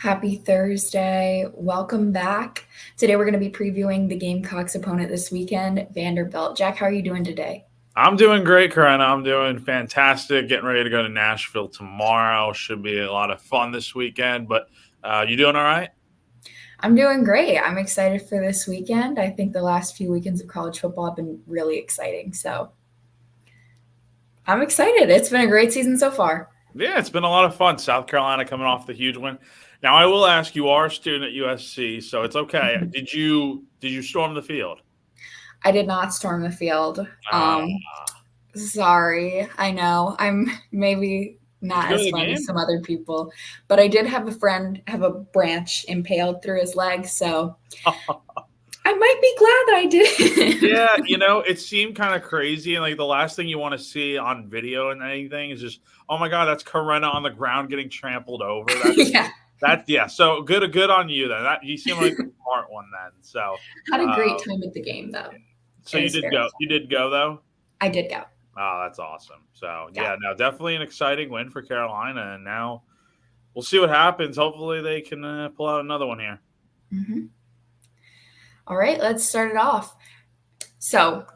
Happy Thursday. Welcome back. Today we're going to be previewing the Gamecocks opponent this weekend, Vanderbilt. Jack, how are you doing today? I'm doing great, Karenna. I'm doing fantastic. Getting ready to go to Nashville tomorrow. Should be a lot of fun this weekend. But you doing all right? I'm doing great. I'm excited for this weekend. I think the last few weekends of college football have been really exciting. So I'm excited. It's been a great season so far. Yeah, it's been a lot of fun. South Carolina coming off the huge win. Now I will ask, you are a student at USC, so it's okay. Mhm. Did you storm the field? I did not storm the field. Uh, Sorry. I know. I'm maybe did you not go to as the fun as game? some other people, but I did have a friend have a branch impaled through his leg. So I might be glad that I did. Yeah, it seemed kind of crazy, and like the last thing you want to see on video and anything is just, oh my god, that's Karenna on the ground getting trampled over. Yeah. Yeah. So good on you then. That you seem like the smart one then. So, Had a uh, great time at the game, though. so It you was did very go. You fun. did go though. I did go. Oh, that's awesome. So Yeah. yeah, no, definitely an exciting win for Carolina, and now we'll see what happens. Hopefully, they can pull out another one here. Hmm. All right, let's start it off. So,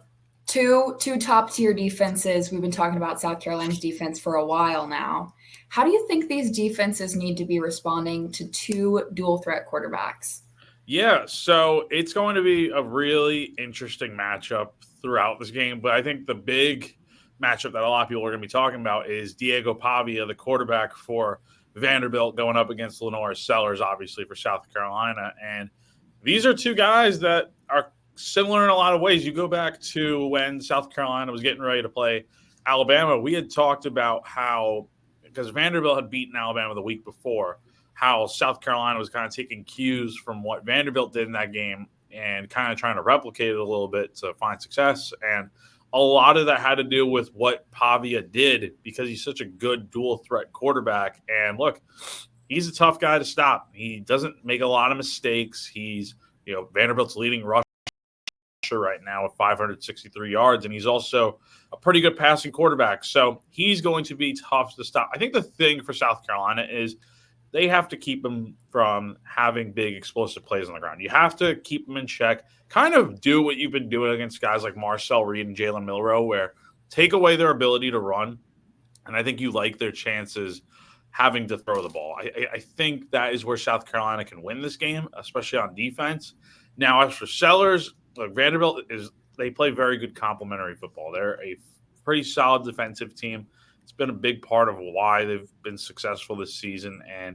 two top tier defenses. We've been talking about South Carolina's defense for a while now. How do you think these defenses need to be responding to two dual threat quarterbacks? Yeah, so it's going to be a really interesting matchup throughout this game. But I think the big matchup that a lot of people are going to be talking about is Diego Pavia, the quarterback for Vanderbilt, going up against Lenore Sellers, obviously for South Carolina. And these are two guys that are similar in a lot of ways. You go back to when South Carolina was getting ready to play Alabama, we had talked about how, because Vanderbilt had beaten Alabama the week before, how South Carolina was kind of taking cues from what Vanderbilt did in that game and kind of trying to replicate it a little bit to find success. And a lot of that had to do with what Pavia did because he's such a good dual threat quarterback. And look, he's a tough guy to stop. He doesn't make a lot of mistakes. He's, Vanderbilt's leading rusher right now with 563 yards, and he's also a pretty good passing quarterback. So he's going to be tough to stop. I think the thing for South Carolina is they have to keep him from having big explosive plays on the ground. You have to keep him in check. Kind of do what you've been doing against guys like Marcel Reed and Jalen Milroe, where take away their ability to run, and I think you like their chances having to throw the ball. I think that is where South Carolina can win this game, especially on defense. Now, as for Sellers, look, Vanderbilt is they play very good complementary football. They're a pretty solid defensive team. It's been a big part of why they've been successful this season, and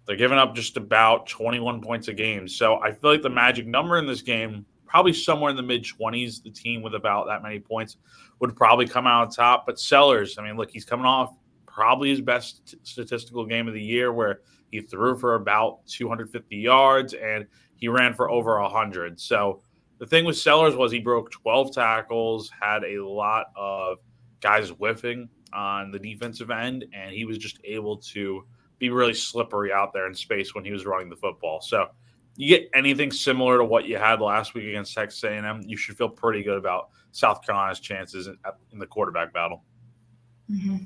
they're giving up just about 21 points a game. So I feel like the magic number in this game, probably somewhere in the mid 20s, the team with about that many points would probably come out on top. But Sellers, I mean, look, he's coming off probably his best statistical game of the year where he threw for about 250 yards and he ran for over 100. So the thing with Sellers was he broke 12 tackles, had a lot of guys whiffing on the defensive end, and he was just able to be really slippery out there in space when he was running the football. So you get anything similar to what you had last week against Texas A&M, you should feel pretty good about South Carolina's chances in the quarterback battle. Hmm.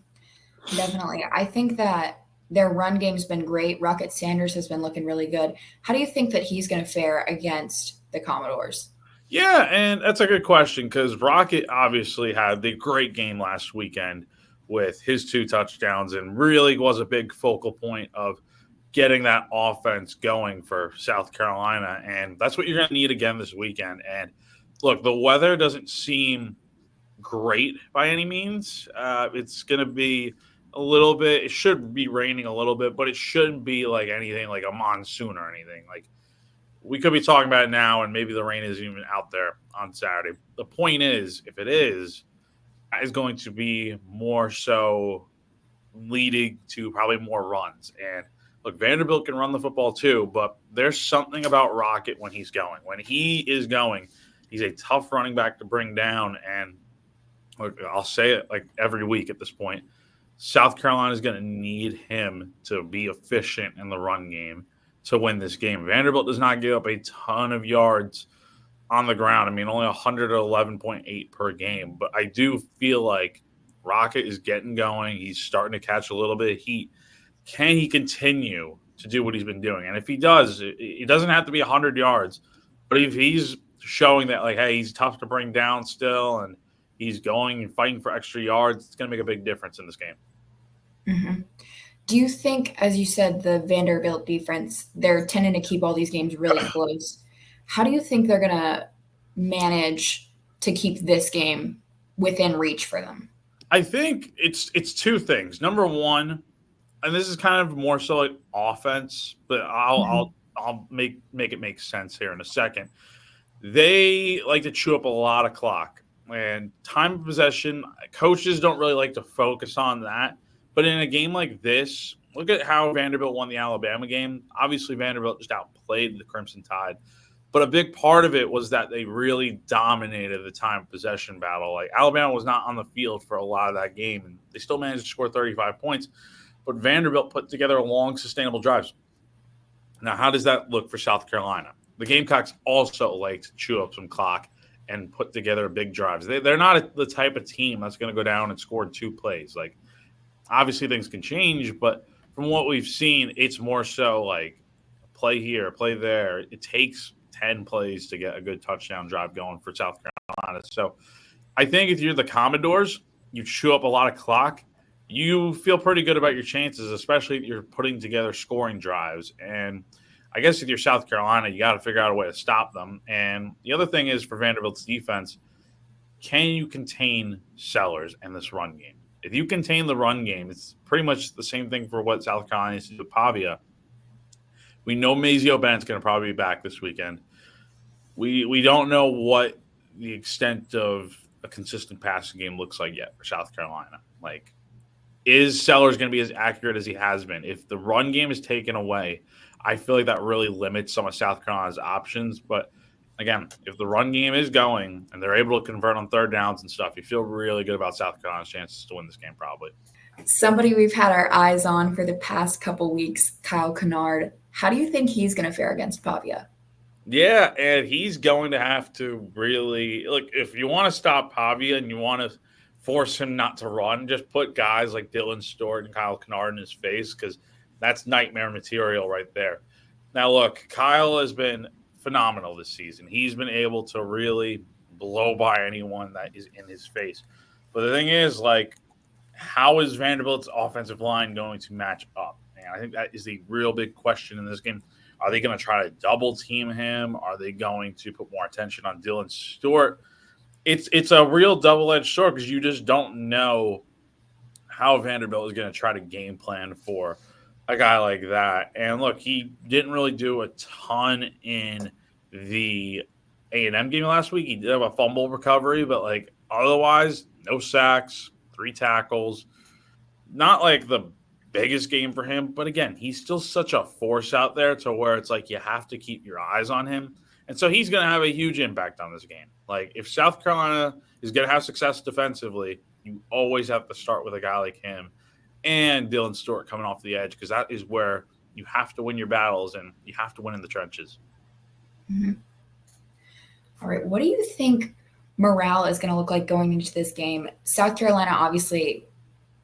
Definitely. I think that their run game's been great. Rocket Sanders has been looking really good. How do you think that he's going to fare against the Commodores? Yeah, and that's a good question because Rocket obviously had the great game last weekend with his two touchdowns and really was a big focal point of getting that offense going for South Carolina. And that's what you're going to need again this weekend. And look, the weather doesn't seem great by any means. It's going to be a little bit, it should be raining a little bit, but it shouldn't be like anything like a monsoon or anything. Like, we could be talking about it now, and maybe the rain isn't even out there on Saturday. The point is, if it is going to be more so leading to probably more runs. And look, Vanderbilt can run the football too, but there's something about Rocket when he's going. When he is going, he's a tough running back to bring down. And look, I'll say it like every week at this point. South Carolina is going to need him to be efficient in the run game to win this game. Vanderbilt does not give up a ton of yards on the ground. I mean, only 111.8 per game, but I do feel like Rocket is getting going. He's starting to catch a little bit of heat. Can he continue to do what he's been doing. And if he does, it doesn't have to be 100 yards, but if he's showing that, like, hey, he's tough to bring down still, and he's going and fighting for extra yards, it's going to make a big difference in this game. Mm-hmm. Do you think, as you said, the Vanderbilt defense, they're tending to keep all these games really close? How do you think they're going to manage to keep this game within reach for them? I think it's two things. Number one, and this is kind of more so like offense, but I'll make it make sense here in a second. They like to chew up a lot of clock and time of possession. Coaches don't really like to focus on that. But in a game like this, look at how Vanderbilt won the Alabama game. Obviously, Vanderbilt just outplayed the Crimson Tide. But a big part of it was that they really dominated the time of possession battle. Like, Alabama was not on the field for a lot of that game, and they still managed to score 35 points. But Vanderbilt put together long, sustainable drives. Now, how does that look for South Carolina? The Gamecocks also like to chew up some clock and put together big drives. They're not the type of team that's going to go down and score 2 plays. Like, obviously things can change, but from what we've seen, it's more so like play here, play there. It takes 10 plays to get a good touchdown drive going for South Carolina. So I think if you're the Commodores, you chew up a lot of clock, you feel pretty good about your chances, especially if you're putting together scoring drives. And I guess if you're South Carolina, you got to figure out a way to stop them. And the other thing is for Vanderbilt's defense, can you contain Sellers in this run game? If you contain the run game, it's pretty much the same thing for what South Carolina is to do with Pavia. We know Mazio Bennett's going to probably be back this weekend. We don't know what the extent of a consistent passing game looks like yet for South Carolina. Like, is Sellers going to be as accurate as he has been? If the run game is taken away, I feel like that really limits some of South Carolina's options. But again, if the run game is going and they're able to convert on third downs and stuff, you feel really good about South Carolina's chances to win this game probably. Somebody we've had our eyes on for the past couple weeks, Kyle Kennard. How do you think he's going to fare against Pavia? Yeah, and he's going to have to really look. If you want to stop Pavia and you want to force him not to run, just put guys like Dylan Stewart and Kyle Kennard in his face, because that's nightmare material right there. Now, look, Kyle has been phenomenal this season. He's been able to really blow by anyone that is in his face. But the thing is, like, how is Vanderbilt's offensive line going to match up? And I think that is the real big question in this game. Are they going to try to double team him? Are they going to put more attention on Dylan Stewart? It's a real double-edged sword, because you just don't know how Vanderbilt is going to try to game plan for a guy like that. And look, he didn't really do a ton in the A&M game last week. He did have a fumble recovery, but like otherwise, no sacks, 3 tackles. Not like the biggest game for him, but again, he's still such a force out there to where it's like you have to keep your eyes on him. And so he's going to have a huge impact on this game. Like, if South Carolina is going to have success defensively, you always have to start with a guy like him and Dylan Stewart coming off the edge, because that is where you have to win your battles and you have to win in the trenches. Mm-hmm. All right. What do you think morale is going to look like going into this game? South Carolina, obviously,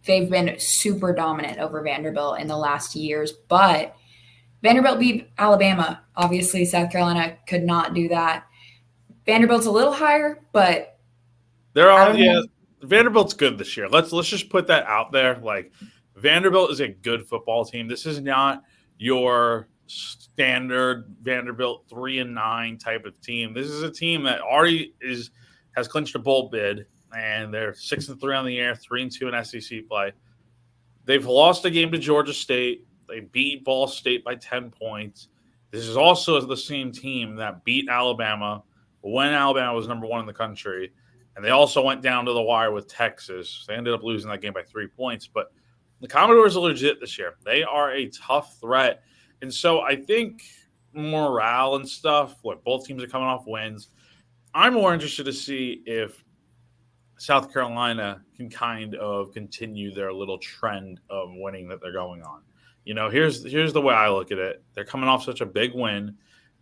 they've been super dominant over Vanderbilt in the last years, but Vanderbilt beat Alabama. Obviously, South Carolina could not do that. Vanderbilt's a little higher, but they're all Vanderbilt's good this year. Let's just put that out there. Like, Vanderbilt is a good football team. This is not your standard Vanderbilt 3-9 type of team. This is a team that already has clinched a bowl bid, and they're 6-3 on the year, 3-2 in SEC play. They've lost a game to Georgia State. They beat Ball State by 10 points. This is also the same team that beat Alabama when Alabama was number 1 in the country. And they also went down to the wire with Texas. They ended up losing that game by 3 points. But the Commodores are legit this year. They are a tough threat. And so I think morale and stuff, look, both teams are coming off wins. I'm more interested to see if South Carolina can kind of continue their little trend of winning that they're going on. You know, here's the way I look at it. They're coming off such a big win,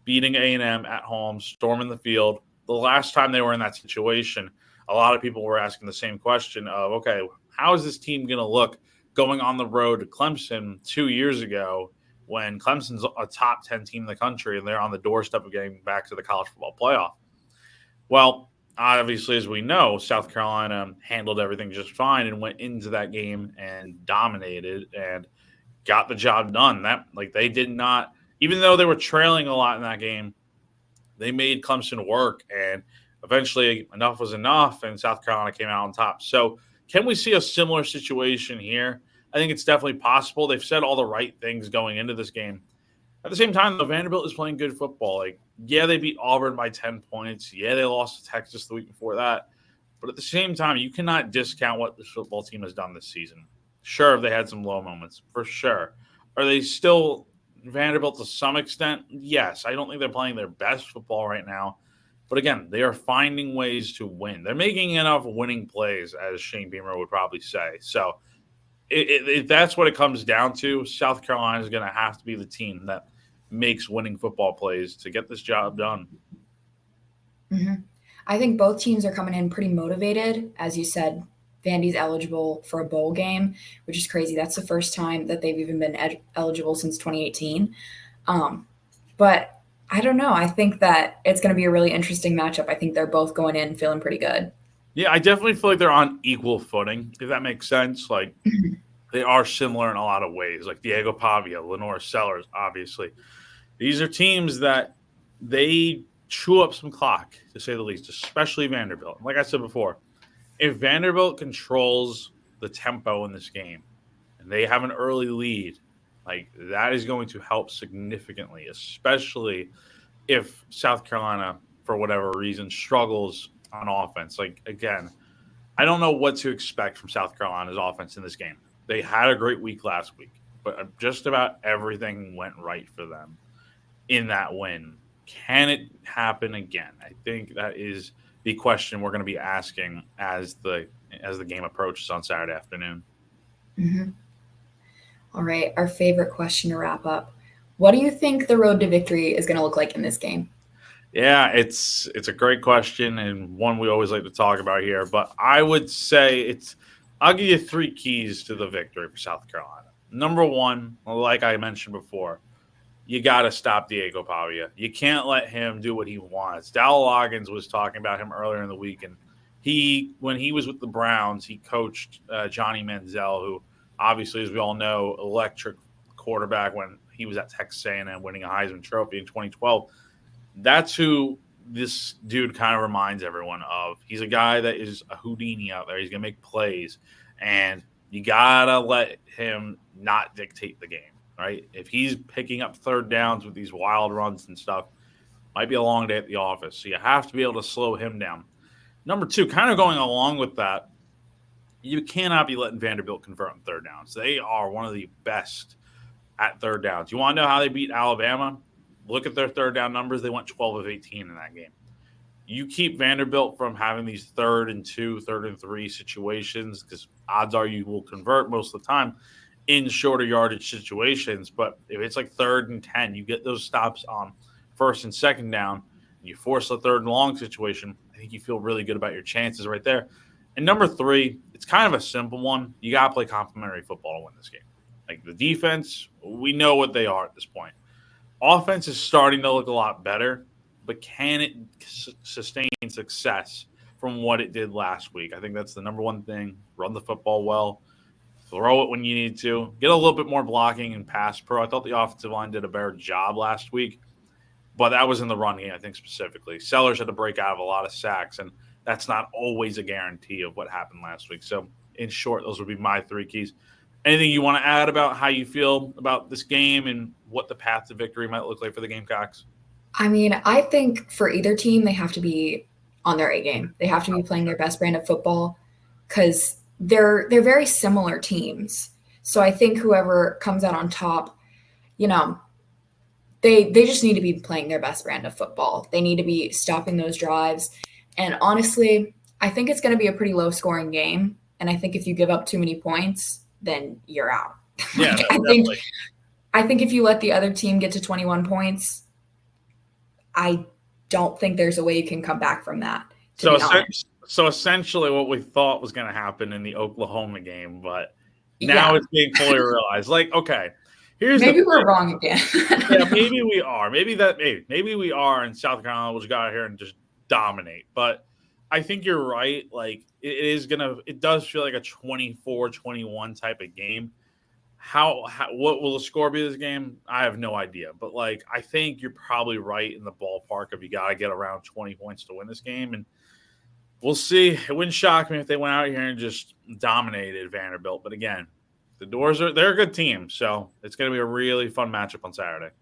beating A&M at home, storming the field. The last time they were in that situation, a lot of people were asking the same question of, okay, how is this team going to look going on the road to Clemson 2 years ago when Clemson's a top 10 team in the country and they're on the doorstep of getting back to the college football playoff. Well, obviously, as we know, South Carolina handled everything just fine and went into that game and dominated and got the job done. They did not, even though they were trailing a lot in that game, they made Clemson work, and eventually enough was enough, and South Carolina came out on top. So can we see a similar situation here? I think it's definitely possible. They've said all the right things going into this game. At the same time, though, Vanderbilt is playing good football. Yeah, they beat Auburn by 10 points. Yeah, they lost to Texas the week before that. But at the same time, you cannot discount what this football team has done this season. Sure, they had some low moments, for sure. Are they still Vanderbilt to some extent? Yes. I don't think they're playing their best football right now. But again, they are finding ways to win. They're making enough winning plays, as Shane Beamer would probably say. So if that's what it comes down to, South Carolina is going to have to be the team that makes winning football plays to get this job done. Mm-hmm. I think both teams are coming in pretty motivated. As you said, Vandy's eligible for a bowl game, which is crazy. That's the first time that they've even been eligible since 2018. But I don't know. I think that it's going to be a really interesting matchup. I think they're both going in feeling pretty good. Yeah, I definitely feel like they're on equal footing, if that makes sense. They are similar in a lot of ways, like Diego Pavia, Lenore Sellers, obviously. These are teams that they chew up some clock, to say the least, especially Vanderbilt. Like I said before, if Vanderbilt controls the tempo in this game and they have an early lead, that is going to help significantly, especially if South Carolina, for whatever reason, struggles on offense. Again, I don't know what to expect from South Carolina's offense in this game. They had a great week last week, but just about everything went right for them in that win. Can it happen again? I think that is the question we're going to be asking as the game approaches on Saturday afternoon. Mm-hmm. All right, our favorite question to wrap up. What do you think the road to victory is going to look like in this game? Yeah, it's a great question and one we always like to talk about here. But I would say I'll give you 3 keys to the victory for South Carolina. Number 1, like I mentioned before, you got to stop Diego Pavia. You can't let him do what he wants. Dowell Loggins was talking about him earlier in the week, and when he was with the Browns, he coached Johnny Manziel, who obviously, as we all know, electric quarterback when he was at Texas A&M winning a Heisman Trophy in 2012. That's who this dude kind of reminds everyone of. He's a guy that is a Houdini out there. He's going to make plays, and you got to let him not dictate the game, right? If he's picking up third downs with these wild runs and stuff, might be a long day at the office. So you have to be able to slow him down. Number 2, kind of going along with that, you cannot be letting Vanderbilt convert on third downs. They are one of the best at third downs. You want to know how they beat Alabama? Look at their third down numbers. They went 12 of 18 in that game. You keep Vanderbilt from having these 3rd and 2, 3rd and 3 situations, because odds are you will convert most of the time in shorter yardage situations. But if it's 3rd and 10, you get those stops on 1st and 2nd down, and you force a 3rd and long situation, I think you feel really good about your chances right there. And number 3, it's kind of a simple one. You got to play complementary football to win this game. The defense, we know what they are at this point. Offense is starting to look a lot better, but can it sustain success from what it did last week? I think that's the number 1 thing. Run the football well. Throw it when you need to. Get a little bit more blocking and pass pro. I thought the offensive line did a better job last week, but that was in the run game, I think, specifically. Sellers had to break out of a lot of sacks, and that's not always a guarantee of what happened last week. So, in short, those would be my 3 keys. Anything you want to add about how you feel about this game and what the path to victory might look like for the Gamecocks? I mean, I think for either team, they have to be on their A game. They have to be playing their best brand of football because they're very similar teams. So I think whoever comes out on top, they just need to be playing their best brand of football. They need to be stopping those drives. And honestly, I think it's going to be a pretty low-scoring game. And I think if you give up too many points, then you're out. Yeah, I think if you let the other team get to 21 points, I don't think there's a way you can come back from that. So essentially what we thought was going to happen in the Oklahoma game, but now it's being fully realized. Okay, Here's Maybe the we're thing. wrong again. Yeah, maybe we are. Maybe we are, and South Carolina will just go out here and just dominate. But I think you're right. Like it does feel like a 24-21 type of game. What will the score be this game? I have no idea. But like I think you're probably right in the ballpark of you got to get around 20 points to win this game, and we'll see. It wouldn't shock me if they went out here and just dominated Vanderbilt. But again, they're a good team, so it's going to be a really fun matchup on Saturday.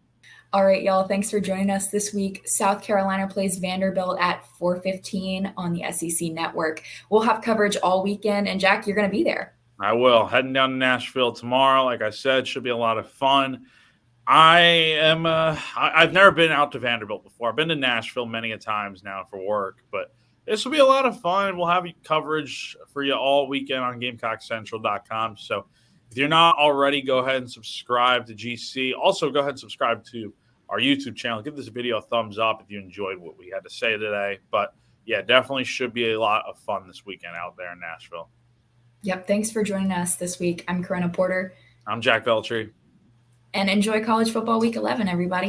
All right, y'all. Thanks for joining us this week. South Carolina plays Vanderbilt at 4:15 on the SEC Network. We'll have coverage all weekend, and Jack, you're going to be there. I will. Heading down to Nashville tomorrow. Like I said, should be a lot of fun. I've never been out to Vanderbilt before. I've been to Nashville many a times now for work, but this will be a lot of fun. We'll have coverage for you all weekend on GamecockCentral.com. So if you're not already, go ahead and subscribe to GC. Also, go ahead and subscribe to our YouTube channel. Give this video a thumbs up if you enjoyed what we had to say today. But yeah, definitely should be a lot of fun this weekend out there in Nashville. Yep. Thanks for joining us this week. I'm Karenna Porter. I'm Jack Veltri. And enjoy College Football Week 11, everybody.